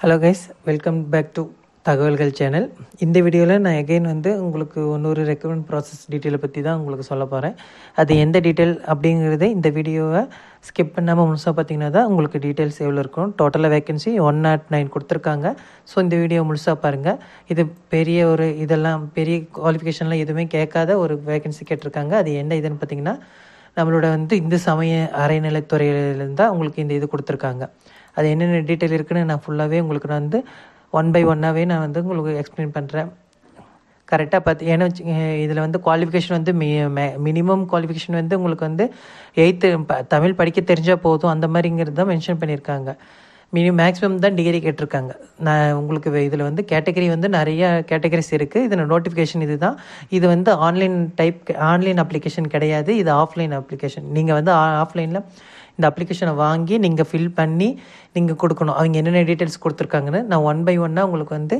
Hello guys, welcome back to தகவல்கள் channel. இந்த வீடியோவில் நான் எகெயின் உங்களுக்கு இன்னொரு ரெக்ரூட்மெண்ட் ப்ராசஸ் டீட்டெயிலை பற்றி தான் உங்களுக்கு சொல்ல போகிறேன். அது எந்த டீட்டெயில் அப்படிங்கிறத இந்த வீடியோவை ஸ்கிப் பண்ணாமல் முழுசாக பார்த்தீங்கன்னா தான் உங்களுக்கு டீட்டெயில்ஸ் எவ்வளோ இருக்கும். டோட்டலாக வேகன்சி 109 கொடுத்துருக்காங்க. ஸோ இந்த வீடியோ முழுசாக பாருங்கள். இது பெரிய ஒரு பெரிய குவாலிஃபிகேஷன்லாம் எதுவுமே கேட்காத ஒரு வேகன்சி கேட்டிருக்காங்க. அது என்ன இதுன்னு பார்த்தீங்கன்னா, நம்மளோட இந்து சமய அறநிலைத்துறையிலேருந்து தான் உங்களுக்கு இந்த இது கொடுத்துருக்காங்க. அது என்னென்ன டீட்டெயில் இருக்குதுன்னு நான் ஃபுல்லாகவே உங்களுக்கு நான் ஒன் பை ஒன்னாகவே நான் உங்களுக்கு எக்ஸ்பிளைன் பண்ணுறேன். கரெக்டாக பார்த்து ஏன்னா இதில் குவாலிஃபிகேஷன் மினிமம் குவாலிஃபிகேஷன் உங்களுக்கு 8th தமிழ் படிக்க தெரிஞ்சால் போதும் அந்த மாதிரிங்கிறது தான் மென்ஷன் பண்ணியிருக்காங்க. மேக்ஸிமம் தான் டிகிரி கேட்டிருக்காங்க. நான் உங்களுக்கு இதில் கேட்டகரி நிறைய கேட்டகரிஸ் இருக்குது. இதில் நோட்டிஃபிகேஷன் இது தான். இது ஆன்லைன் அப்ளிகேஷன் கிடையாது, இது ஆஃப்லைன் அப்ளிகேஷன். நீங்கள் ஆஃப்லைனில் இந்த அப்ளிகேஷனை வாங்கி நீங்கள் ஃபில் பண்ணி நீங்கள் கொடுக்கணும். அவங்க என்னென்ன டீட்டெயில்ஸ் கொடுத்துருக்காங்கன்னு நான் ஒன் பை ஒன்னாக உங்களுக்கு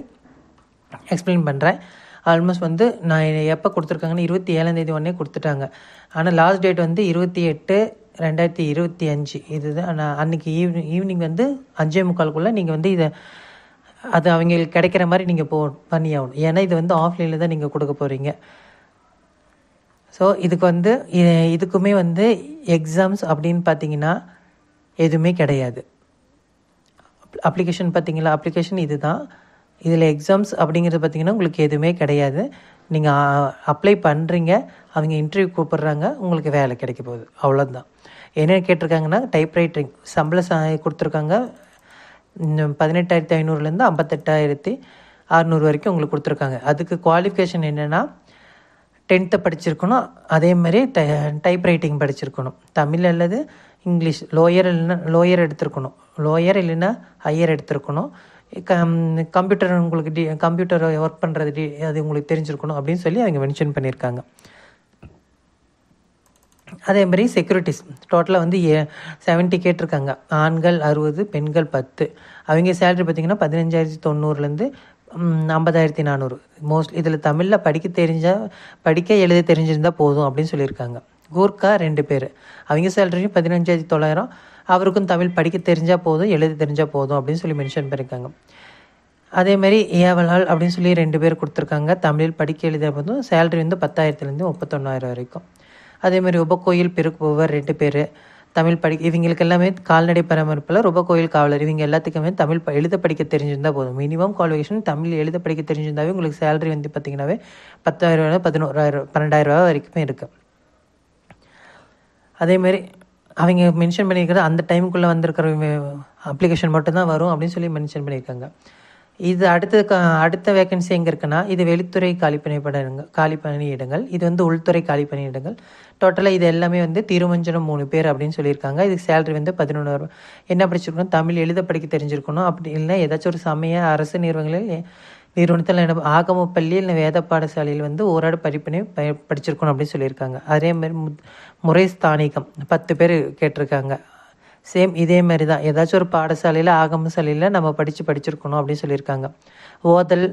எக்ஸ்பிளைன் பண்ணுறேன். ஆல்மோஸ்ட் நான் எப்போ கொடுத்துருக்காங்கன்னு 27 ஒன்னே கொடுத்துட்டாங்க. ஆனால் லாஸ்ட் டேட் 28/2025. இதுதான் நான் அன்றைக்கி ஈவினிங் 5:45 நீங்கள் இதை அது அவங்களுக்கு கிடைக்கிற மாதிரி நீங்கள் பண்ணி ஆகணும். ஏன்னா இது ஆஃப்லைனில் தான் நீங்கள் கொடுக்க போகிறீங்க. ஸோ இதுக்கு இதுக்குமே எக்ஸாம்ஸ் அப்படின்னு பார்த்தீங்கன்னா எதுவுமே கிடையாது. அப்ளிகேஷன் பார்த்தீங்களா, அப்ளிகேஷன் இது தான். இதில் எக்ஸாம்ஸ் அப்படிங்கிறது பார்த்தீங்கன்னா உங்களுக்கு எதுவுமே கிடையாது. நீங்கள் அப்ளை பண்ணுறீங்க, அவங்க இன்டர்வியூ கூப்பிட்றாங்க, உங்களுக்கு வேலை கிடைக்க போகுது, அவ்வளோதான். என்ன கேட்டிருக்காங்கன்னா டைப்ரைட்டிங் சம்பளம் கொடுத்துருக்காங்க. 18,500 58,600 வரைக்கும் உங்களுக்கு கொடுத்துருக்காங்க. அதுக்கு குவாலிஃபிகேஷன் என்னென்னா 10th படிச்சிருக்கணும். அதே மாதிரி டைப்ரைட்டிங் படிச்சிருக்கணும். தமிழ் அல்லது இங்கிலீஷ் லோயர் எடுத்திருக்கணும். லோயர் இல்லைன்னா ஹையர் எடுத்திருக்கணும். கம்ப்யூட்டர் கம்ப்யூட்டர் ஒர்க் பண்ணுறது அது உங்களுக்கு தெரிஞ்சிருக்கணும் அப்படின்னு சொல்லி அவங்க மென்ஷன் பண்ணியிருக்காங்க. அதே மாதிரி செக்யூரிட்டிஸ் டோட்டலாக 70 கேட்டிருக்காங்க. ஆண்கள் 60, பெண்கள் 10. அவங்க சேலரி பார்த்திங்கன்னா 15,900 50,400. மோஸ்ட்லி இதில் தமிழில் படிக்க எழுத தெரிஞ்சிருந்தால் போதும் அப்படின்னு சொல்லியிருக்காங்க. கூர்க்கா 2 பேர், அவங்க சேலரியும் 15,900. அவருக்கும் தமிழ் படிக்க தெரிஞ்சால் போதும், எழுத தெரிஞ்சால் போதும் அப்படின்னு சொல்லி மென்ஷன் பண்ணியிருக்காங்க. அதேமாதிரி ஏவலால் அப்படின்னு சொல்லி 2 பேர் கொடுத்துருக்காங்க. தமிழில் படிக்க எழுத போதும், சேலரி 10,000 31,000 வரைக்கும். அதேமாதிரி உபகோயில் பெருக்குபவர் 2 பேர், தமிழ் இவங்களுக்கு எல்லாமே கால்நடை பராமரிப்பில் உபகோயில் காவலர், இவங்க எல்லாத்துக்குமே தமிழ் எழுத படிக்க தெரிஞ்சிருந்தால் போதும். மினிமம் குவாலிஃபிகேஷன் தமிழ் எழுத படிக்க தெரிஞ்சிருந்தாவே உங்களுக்கு சேலரி பார்த்தீங்கன்னாவே 10,000 11,000 12,000 வரைக்குமே இருக்குது. அதேமாதிரி அவங்க மென்ஷன் பண்ணியிருக்கிறது அந்த டைமுக்குள்ளே வந்திருக்கிற அப்ளிகேஷன் மட்டும்தான் வரும் அப்படின்னு சொல்லி மென்ஷன் பண்ணியிருக்காங்க. இது அடுத்த வேகன்சி எங்கே இருக்குன்னா, இது வெளித்துறை காலி பணியிடங்கள். இது உள்துறை காலி பணியிடங்கள். டோட்டலாக இது எல்லாமே திருமஞ்சனம் 3 பேர் அப்படின்னு சொல்லியிருக்காங்க. இதுக்கு சேலரி 11,000. என்ன படிச்சிருக்கணும், தமிழ் எழுத படிக்க தெரிஞ்சிருக்கணும். அப்படி இல்லை ஏதாச்சும் ஒரு சமய அரசு நிறுவனத்தில் ஆகமப்பள்ளி இல்லை வேத பாடசாலையில் ஓராடு படிப்பினை படிச்சிருக்கணும் அப்படின்னு சொல்லியிருக்காங்க. அதே மாதிரி முறை ஸ்தானிகம் 10 பேர் கேட்டிருக்காங்க. சேம் இதே மாதிரி தான், ஏதாச்சும் ஒரு பாடசாலையில் ஆகம சாலையில் நம்ம படிச்சிருக்கணும் அப்படின்னு சொல்லியிருக்காங்க. ஓதல்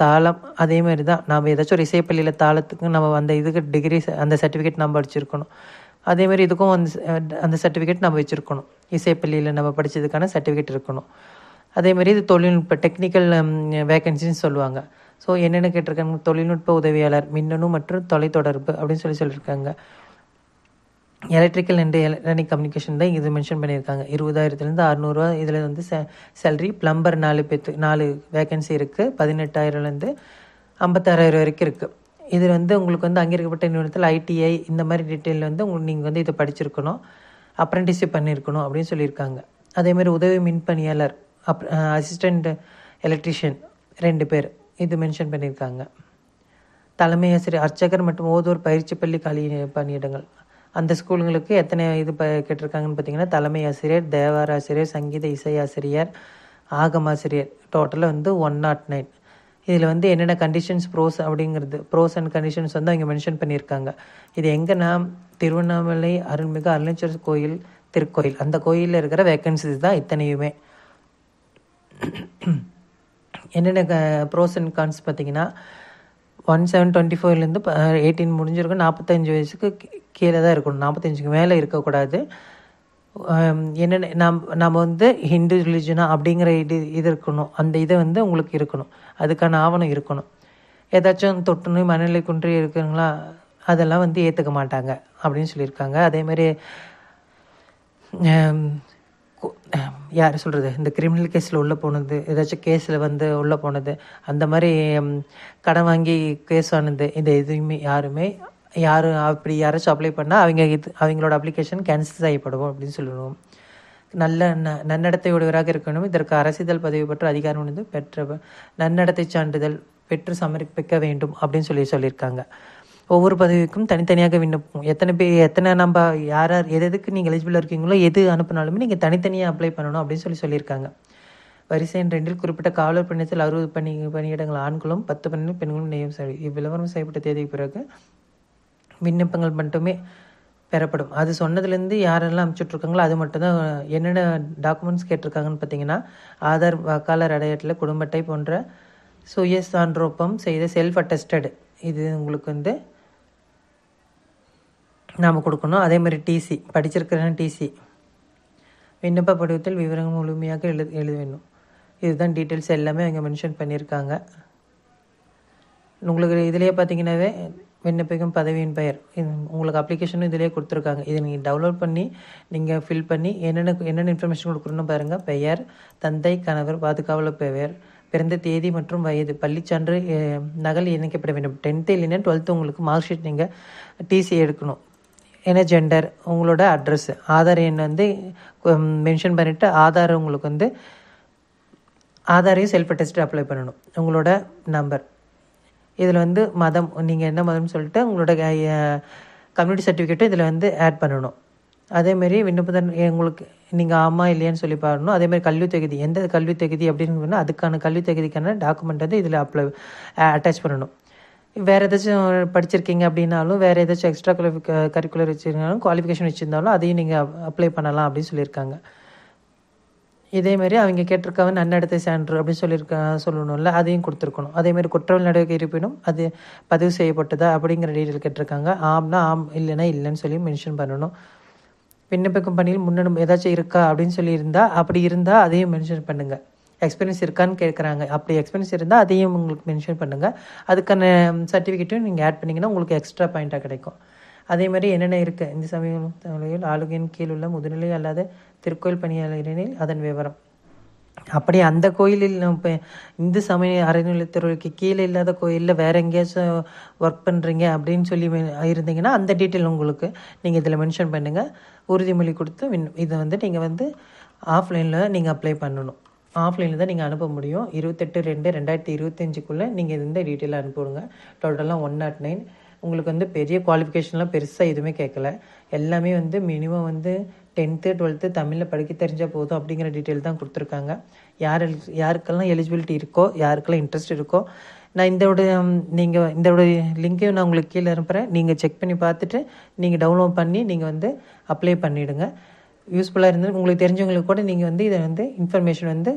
தாளம் அதே மாதிரி தான், நம்ம ஏதாச்சும் ஒரு இசைப்பள்ளியில் தாளத்துக்கு நம்ம இதுக்கு டிகிரி அந்த சர்டிஃபிகேட் நம்ம படிச்சிருக்கணும். அதேமாதிரி இதுக்கும் அந்த சர்டிஃபிகேட் நம்ம வச்சுருக்கணும். இசைப்பள்ளியில் நம்ம படித்ததுக்கான சர்டிஃபிகேட் இருக்கணும். அதேமாதிரி இது தொழில்நுட்ப டெக்னிக்கல் வேகன்சின்னு சொல்லுவாங்க. ஸோ என்னென்ன கேட்டிருக்காங்க, தொழில்நுட்ப உதவியாளர், மின்னணு மற்றும் தொலைத்தொடர்பு அப்படின்னு சொல்லியிருக்காங்க. எலக்ட்ரிக்கல் அண்ட் எலக்ட்ரானிக் கம்யூனிகேஷன் தான் இது மென்ஷன் பண்ணியிருக்காங்க. 20,000 இதில் சேலரி. பிளம்பர் 4 வேகன்சி இருக்குது. 18,000 56,000 வரைக்கும் இருக்குது. இதில் உங்களுக்கு அங்கீகரிக்கப்பட்ட நிறுவனத்தில் ITI இந்த மாதிரி டீட்டெயில் நீங்கள் இதை படிச்சிருக்கணும், அப்ரெண்டிஸ்ஷிப் பண்ணியிருக்கணும் அப்படின்னு சொல்லியிருக்காங்க. அதேமாதிரி உதவி மின்பணியாளர் அசிஸ்டண்ட் எலக்ட்ரிஷியன் 2 பேர் இது மென்ஷன் பண்ணியிருக்காங்க. தலைமை ஆசிரியர், அர்ச்சகர் மற்றும் ஓதூர் பயிற்சி பள்ளி காலி பணியிடங்கள். அந்த ஸ்கூலுங்களுக்கு எத்தனை இது கேட்டிருக்காங்கன்னு பார்த்தீங்கன்னா, தலைமை ஆசிரியர், தேவார ஆசிரியர், சங்கீத இசை ஆசிரியர், ஆகமாசிரியர். டோட்டலாக 109. இதில் என்னென்ன கண்டிஷன்ஸ் ப்ரோஸ் அண்ட் கண்டிஷன்ஸ் அவங்க மென்ஷன் பண்ணியிருக்காங்க. இது எங்கன்னா திருவண்ணாமலை அருள்மிகு அருணாச்சல கோயில் திருக்கோயில், அந்த கோயிலில் இருக்கிற வேக்கன்சிஸ் தான் இத்தனையுமே. என்னென்ன ப்ரோஸ் அண்ட் கான்ஸ் பார்த்தீங்கன்னா, 1724 18 முடிஞ்சிருக்கும். 45 வயசுக்கு கீழே தான் இருக்கணும், 45க்கு மேலே இருக்கக்கூடாது. என்னென்ன நம்ம வந்து ஹிந்து ரிலிஜனா அப்படிங்கிற இது இருக்கணும். அந்த இதை வந்து உங்களுக்கு இருக்கணும், அதுக்கான ஆவணம் இருக்கணும். ஏதாச்சும் தொட்டு நோய் மனநிலை குன்றி இருக்குங்களா, அதெல்லாம் வந்து ஏற்றுக்க மாட்டாங்க அப்படின்னு சொல்லியிருக்காங்க. அதேமாதிரி யார் சொல்கிறது, இந்த கிரிமினல் கேஸில் உள்ளே போனது, ஏதாச்சும் கேஸில் வந்து உள்ளே போனது, அந்த மாதிரி கடன் வாங்கி கேஸ் ஆனது, இந்த எதுவுமே அப்படி யாராச்சும் அப்ளை பண்ணால் அவங்களோட அப்ளிகேஷன் கேன்சல் செய்யப்படும் அப்படின்னு சொல்லணும். நல்ல நன்னடத்தை உடையவராக இருக்கணும். இதற்கு அரசியல் பதவி பெற்ற அதிகாரம் வந்து பெற்ற நன்னடத்தை சான்றிதழ் பெற்று சமர்ப்பிக்க வேண்டும் அப்படின்னு சொல்லியிருக்காங்க. ஒவ்வொரு பதவிக்கும் தனித்தனியாக விண்ணப்பம், எத்தனை நம்ம யார் எதுக்கு நீங்கள் எலிஜிபிளாக இருக்கீங்களோ எது அனுப்பினாலுமே நீங்கள் தனித்தனியாக அப்ளை பண்ணணும் அப்படின்னு சொல்லியிருக்காங்க. வரிசை எண் 2 குறிப்பிட்ட காவலர் பணியத்தில் 60 பணியிடங்கள் ஆண்களும் 10 பணியிடங்கள் பெண்களும் நியமனம் இவ்விளம்பரம் செய்யப்பட்ட தேதிக்கு பிறகு விண்ணப்பங்கள் மட்டுமே பெறப்படும். அது சொன்னதுலேருந்து யாரெல்லாம் அனுப்பிச்சுட்ருக்காங்களோ அது மட்டும்தான். என்னென்ன டாக்குமெண்ட்ஸ் கேட்டிருக்காங்கன்னு பார்த்தீங்கன்னா, ஆதார், வாக்காளர் அடையாளத்தில் குடும்ப அட்டை போன்ற சுய சான்றொப்பம் செய்த செல்ஃப் அட்டஸ்டட் இது உங்களுக்கு வந்து நாம் கொடுக்கணும். அதே மாதிரி டிசி, படிச்சிருக்கிற டிசி, விண்ணப்ப படிவத்தில் விவரங்கள் முழுமையாக எழுத வேணும். இதுதான் டீட்டெயில்ஸ் எல்லாமே அவங்க மென்ஷன் பண்ணியிருக்காங்க. உங்களுக்கு இதிலே பார்த்தீங்கன்னாவே விண்ணப்பிக்கும் பதவியின் பெயர், உங்களுக்கு அப்ளிகேஷனும் இதிலே கொடுத்துருக்காங்க. இதை நீங்கள் டவுன்லோட் பண்ணி நீங்கள் ஃபில் பண்ணி என்னென்ன இன்ஃபர்மேஷன் கொடுக்கணும்னு பாருங்கள். பெயர், தந்தை, கணவர், பாதுகாவலர் பெயர், பிறந்த தேதி மற்றும் வயது, பள்ளிச்சான்று நகல் இணைக்கப்பட வேண்டும். 10th இல்லைன்னா 12th உங்களுக்கு மார்க் ஷீட், நீங்கள் டிசி எடுக்கணும். ஏன்னா ஜெண்டர், உங்களோட அட்ரஸ், ஆதார் எண் வந்து மென்ஷன் பண்ணிவிட்டு ஆதார் உங்களுக்கு வந்து ஆதாரையும் செல்ஃப் அட்டஸ்ட் அப்ளை பண்ணணும். உங்களோட நம்பர், இதில் வந்து மதம், நீங்கள் என்ன மதம்னு சொல்லிட்டு உங்களோட கம்யூனிட்டி சர்டிஃபிகேட்டும் இதில் வந்து ஆட் பண்ணணும். அதேமாரி விண்ணப்பத்தன் உங்களுக்கு நீங்கள் ஆமாம் இல்லையான்னு சொல்லி பாருணும். அதேமாதிரி கல்வி தகுதி, எந்த கல்வி தகுதி அப்படின்னு அதுக்கான கல்வி தகுதிக்கான டாக்குமெண்ட் வந்து இதில் அட்டாச் பண்ணணும். வேறு ஏதாச்சும் படிச்சிருக்கீங்க அப்படின்னாலும், வேறு ஏதாச்சும் எக்ஸ்ட்ரா கரிக்குலர் வச்சுருந்தாலும், குவாலிஃபிகேஷன் வச்சுருந்தாலும் அதையும் நீங்கள் அப்ளை பண்ணலாம் அப்படின்னு சொல்லியிருக்காங்க. இதேமாரி அவங்க கேட்டிருக்காங்க நன்னடத்தை சான்று அப்படின்னு சொல்லணும்ல, அதையும் கொடுத்துருக்கணும். அதேமாதிரி குற்றவியல் நடவடிக்கை இருப்பினும் அது பதிவு செய்யப்பட்டதா அப்படிங்கிற டீட்டெயில் கேட்டிருக்காங்க. ஆம்னா ஆம், இல்லைன்னா இல்லைன்னு சொல்லி மென்ஷன் பண்ணணும். விண்ணப்பிக்கும் பணியில் முன்னெடுப்பு ஏதாச்சும் இருக்கா அப்படின்னு அப்படி இருந்தால் அதையும் மென்ஷன் பண்ணுங்கள். எக்ஸ்பீரியன்ஸ் இருக்கான்னு கேட்குறாங்க. அப்படி எக்ஸ்பீரியன்ஸ் இருந்தால் அதையும் உங்களுக்கு மென்ஷன் பண்ணுங்கள். அதுக்கான சர்டிஃபிகேட்டும் நீங்கள் ஆட் பண்ணிங்கன்னா உங்களுக்கு எக்ஸ்ட்ரா பாயிண்ட்டாக கிடைக்கும். அதே மாதிரி என்னென்ன இருக்குது, இந்த சமயம் ஆளுகையின் கீழ் உள்ள முதுநிலை அல்லாத திருக்கோயில் பணியாளரில் அதன் விவரம். அப்படி அந்த கோயிலில் இப்போ இந்து சமய அறநிலையத்துறைக்கு கீழே இல்லாத கோயிலில் வேறு எங்கேயாச்சும் ஒர்க் பண்ணுறீங்க அப்படின்னு சொல்லி இருந்தீங்கன்னா அந்த டீட்டெயில் உங்களுக்கு நீங்கள் இதில் மென்ஷன் பண்ணுங்கள். உறுதிமொழி கொடுத்து இதை வந்து நீங்கள் வந்து ஆஃப்லைனில் நீங்கள் அப்ளை பண்ணணும். ஆஃப்லைனில் தான் நீங்கள் அனுப்ப முடியும். 28/2/2025 நீங்கள் இந்த டீட்டெயிலாக அனுப்பிவிடுங்க. டோட்டலாக 109. உங்களுக்கு வந்து பெரிய குவாலிஃபிகேஷன்லாம் பெருசாக எதுவுமே கேட்கல. எல்லாமே வந்து மினிமம் வந்து 10th 12th தமிழில் படிக்க தெரிஞ்சால் போதும் அப்படிங்கிற டீட்டெயில் தான் கொடுத்துருக்காங்க. யாருக்கெல்லாம் எலிஜிபிலிட்டி இருக்கோ, யாருக்கெல்லாம் இன்ட்ரெஸ்ட் இருக்கோ, நான் இதோட லிங்க்கையும் நான் உங்களுக்கு கீழே அனுப்புகிறேன். நீங்கள் செக் பண்ணி பார்த்துட்டு நீங்கள் டவுன்லோட் பண்ணி நீங்கள் வந்து அப்ளை பண்ணிவிடுங்க. யூஸ்ஃபுல்லாக இருந்து உங்களுக்கு தெரிஞ்சவங்களுக்கு கூட நீங்கள் வந்து இதை வந்து இன்ஃபர்மேஷன் வந்து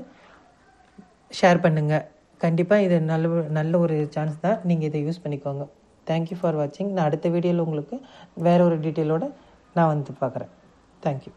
ஷேர் பண்ணுங்கள். கண்டிப்பாக இது நல்ல ஒரு சான்ஸ் தான். நீங்கள் இதை யூஸ் பண்ணிக்கோங்க. தேங்க்யூ ஃபார் வாட்சிங். நான் அடுத்த வீடியோவில் உங்களுக்கு வேறு ஒரு டீட்டெயிலோடு நான் வந்து பார்க்குறேன். தேங்க்யூ.